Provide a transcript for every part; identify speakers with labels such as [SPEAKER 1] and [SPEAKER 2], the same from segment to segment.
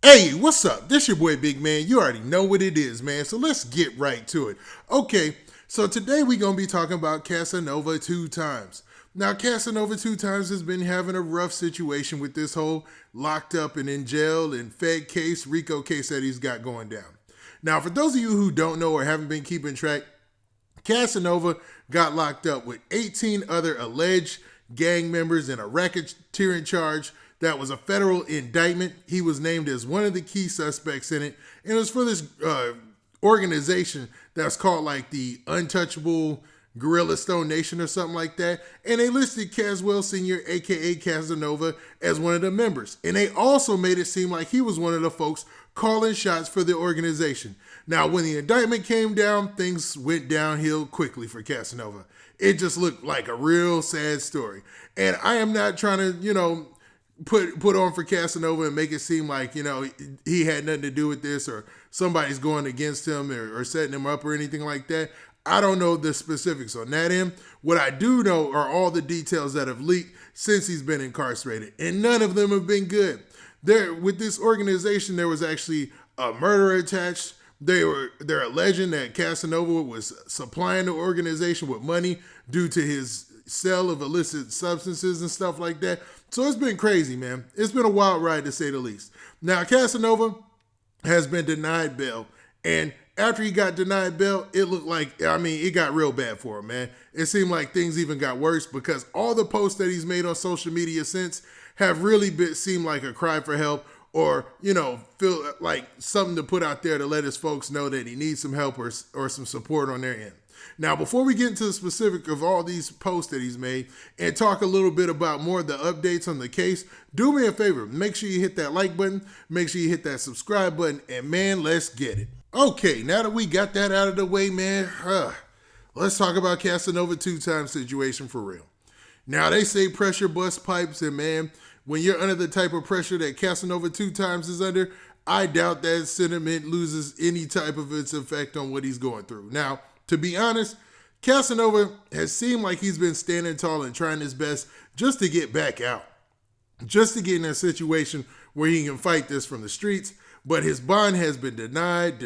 [SPEAKER 1] Hey, what's up? This your boy Big Man. You already know what it is, man. So let's get right to it. Okay, so today we're going to be talking about Casanova two times. Now, Casanova two times has been having a rough situation with this whole locked up and in jail and Fed case, RICO case that he's got going down. Now, for those of you who don't know or haven't been keeping track, Casanova got locked up with 18 other alleged gang members in a racketeering charge that was a federal indictment. He was named as one of the key suspects in it, and it was for this organization that's called like the Untouchable Gorilla Stone Nation or something like that. And they listed Caswell Sr., aka Casanova, as one of the members. And they also made it seem like he was one of the folks calling shots for the organization. Now, when the indictment came down, things went downhill quickly for Casanova. It just looked like a real sad story. And I am not trying to, put on for Casanova and make it seem like, he had nothing to do with this or somebody's going against him or setting him up or anything like that. I don't know the specifics on that end. What I do know are all the details that have leaked since he's been incarcerated, and none of them have been good. With this organization, there was actually a murder attached. They're alleging that Casanova was supplying the organization with money due to his sale of illicit substances and stuff like that. So it's been crazy, man. It's been a wild ride to say the least. Now, Casanova has been denied bail, and after he got denied bail, it looked like, it got real bad for him, man. It seemed like things even got worse because all the posts that he's made on social media since have really seemed like a cry for help or, feel like something to put out there to let his folks know that he needs some help or some support on their end. Now, before we get into the specific of all these posts that he's made and talk a little bit about more of the updates on the case, do me a favor. Make sure you hit that like button. Make sure you hit that subscribe button. And, man, let's get it. Okay, now that we got that out of the way, man, let's talk about Casanova two-time situation for real. Now, they say pressure busts pipes, and, man, when you're under the type of pressure that Casanova two times is under, I doubt that sentiment loses any type of its effect on what he's going through. Now, to be honest, Casanova has seemed like he's been standing tall and trying his best just to get back out, just to get in a situation where he can fight this from the streets, but his bond has been denied.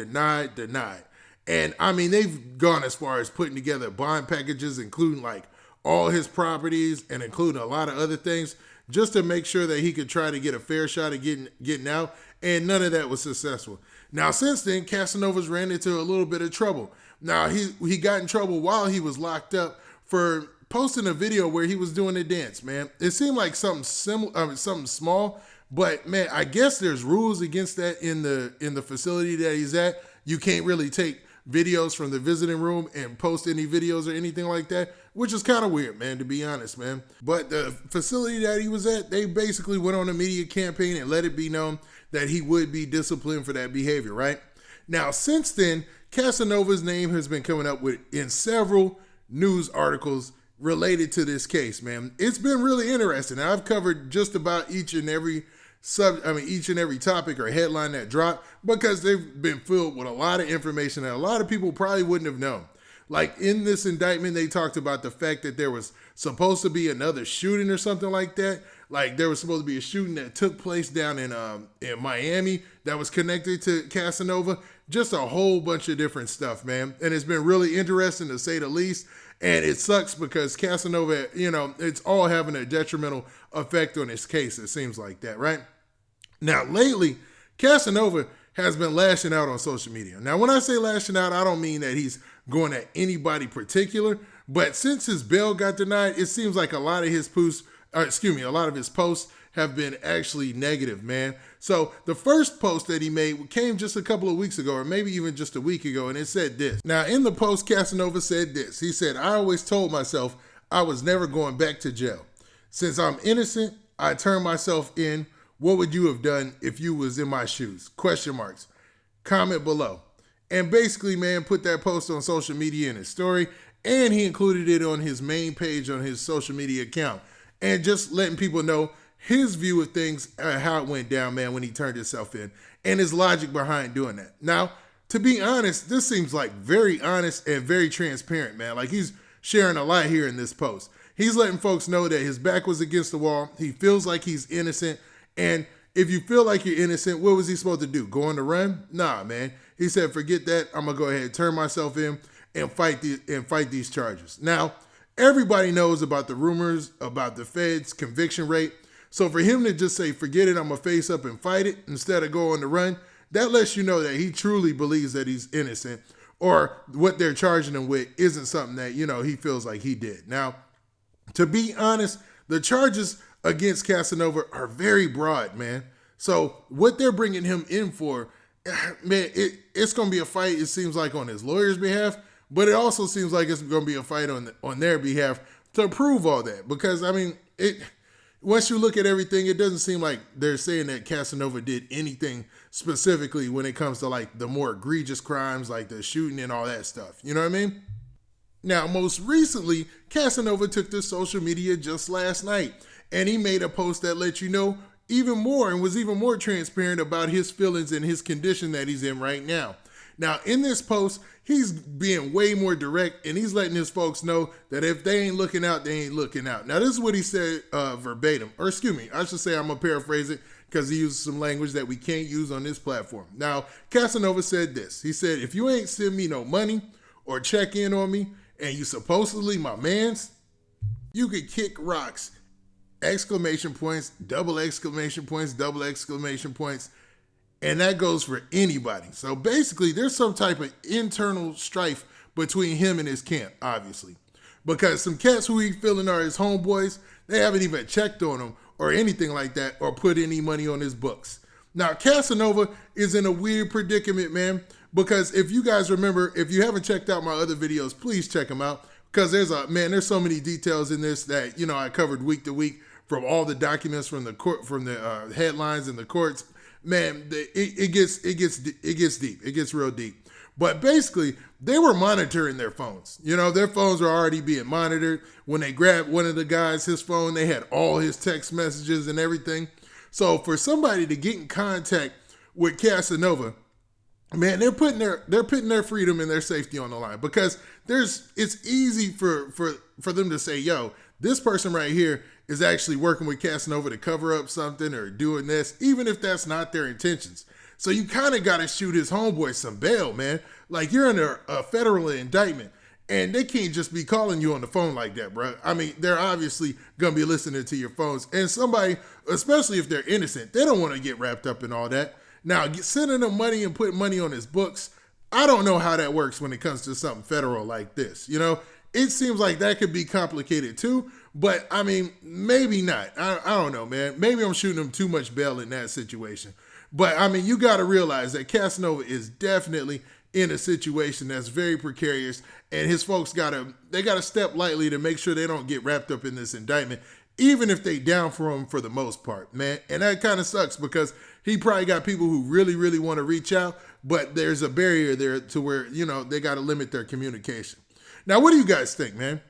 [SPEAKER 1] And, they've gone as far as putting together bond packages, including like all his properties and including a lot of other things, just to make sure that he could try to get a fair shot at getting out, and none of that was successful. Now, since then, Casanova's ran into a little bit of trouble. Now, he got in trouble while he was locked up for posting a video where he was doing a dance, man. It seemed like something something small, but, man, I guess there's rules against that in the facility that he's at. You can't really take videos from the visiting room and post any videos or anything like that, which is kind of weird, man, to be honest, man. But the facility that he was at, they basically went on a media campaign and let it be known that he would be disciplined for that behavior, right? Now, since then, Casanova's name has been coming up in several news articles related to this case, man. It's been really interesting. I've covered just about each and every topic or headline that dropped because they've been filled with a lot of information that a lot of people probably wouldn't have known. Like in this indictment, they talked about the fact that there was supposed to be another shooting or something like that. Like there was supposed to be a shooting that took place down in Miami that was connected to Casanova. Just a whole bunch of different stuff, man. And it's been really interesting to say the least. And it sucks because Casanova, it's all having a detrimental effect on his case. It seems like that, right? Now, lately, Casanova has been lashing out on social media. Now, when I say lashing out, I don't mean that he's going at anybody particular, but since his bail got denied, it seems like a lot of his posts have been actually negative, man. So the first post that he made came just a couple of weeks ago, or maybe even just a week ago, and it said this. Now, in the post, Casanova said this. He said, "I always told myself I was never going back to jail. Since I'm innocent, I turned myself in. What would you have done if you was in my shoes? Question marks. Comment below." And basically, man, put that post on social media in his story, and he included it on his main page on his social media account. And just letting people know his view of things, how it went down, man, when he turned himself in, and his logic behind doing that. Now, to be honest, this seems like very honest and very transparent, man. Like he's sharing a lot here in this post. He's letting folks know that his back was against the wall. He feels like he's innocent. And if you feel like you're innocent, what was he supposed to do? Go on the run? Nah, man. He said, forget that. I'm gonna go ahead and turn myself in and fight these charges. Now, everybody knows about the rumors about the Fed's conviction rate. So for him to just say, forget it, I'm gonna face up and fight it instead of go on the run, that lets you know that he truly believes that he's innocent, or what they're charging him with isn't something that, he feels like he did. Now, to be honest, the charges against Casanova are very broad, man. So what they're bringing him in for, man, it's going to be a fight, it seems like, on his lawyer's behalf, but it also seems like it's going to be a fight on their behalf to prove all that. Because, once you look at everything, it doesn't seem like they're saying that Casanova did anything specifically when it comes to like the more egregious crimes, like the shooting and all that stuff. You know what I mean? Now, most recently, Casanova took to social media just last night, and he made a post that let you know even more and was even more transparent about his feelings and his condition that he's in right now. Now, in this post, he's being way more direct, and he's letting his folks know that if they ain't looking out, they ain't looking out. Now, this is what he said verbatim, or excuse me, I should say, I'm going to paraphrase it because he uses some language that we can't use on this platform. Now, Casanova said this. He said, if you ain't send me no money or check in on me, and you supposedly my mans, you could kick rocks, exclamation points, double exclamation points, double exclamation points. And that goes for anybody. So basically, there's some type of internal strife between him and his camp, obviously. Because some cats who he feeling are his homeboys, they haven't even checked on him or anything like that or put any money on his books. Now, Casanova is in a weird predicament, man. Because if you guys remember, if you haven't checked out my other videos, please check them out. Because there's so many details in this that, I covered week to week, from all the documents from the court, from the headlines in the courts. Man, it gets deep. It gets real deep. But basically, they were monitoring their phones. Their phones were already being monitored. When they grabbed one of the guys, his phone, they had all his text messages and everything. So for somebody to get in contact with Casanova, man, they're putting their freedom and their safety on the line, because it's easy for them to say, yo, this person right here is actually working with Casanova to cover up something or doing this, even if that's not their intentions. So you kind of got to shoot his homeboy some bail, man. Like, you're under a federal indictment, and they can't just be calling you on the phone like that, bro. They're obviously going to be listening to your phones. And somebody, especially if they're innocent, they don't want to get wrapped up in all that. Now, sending them money and putting money on his books, I don't know how that works when it comes to something federal like this. It seems like that could be complicated too, but maybe not. I don't know, man. Maybe I'm shooting him too much bail in that situation. But you got to realize that Casanova is definitely in a situation that's very precarious, and his folks got to step lightly to make sure they don't get wrapped up in this indictment, even if they down for him for the most part, man. And that kind of sucks, because he probably got people who really, really want to reach out, but there's a barrier there to where, they got to limit their communication. Now, what do you guys think, man?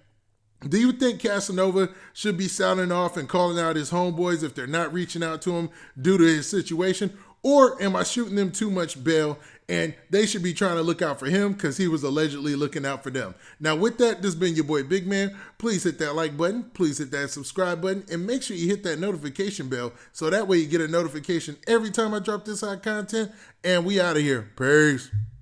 [SPEAKER 1] Do you think Casanova should be sounding off and calling out his homeboys if they're not reaching out to him due to his situation? Or am I shooting them too much bail and they should be trying to look out for him because he was allegedly looking out for them? Now, with that, this has been your boy Big Man. Please hit that like button. Please hit that subscribe button. And make sure you hit that notification bell so that way you get a notification every time I drop this hot content. And we out of here. Peace.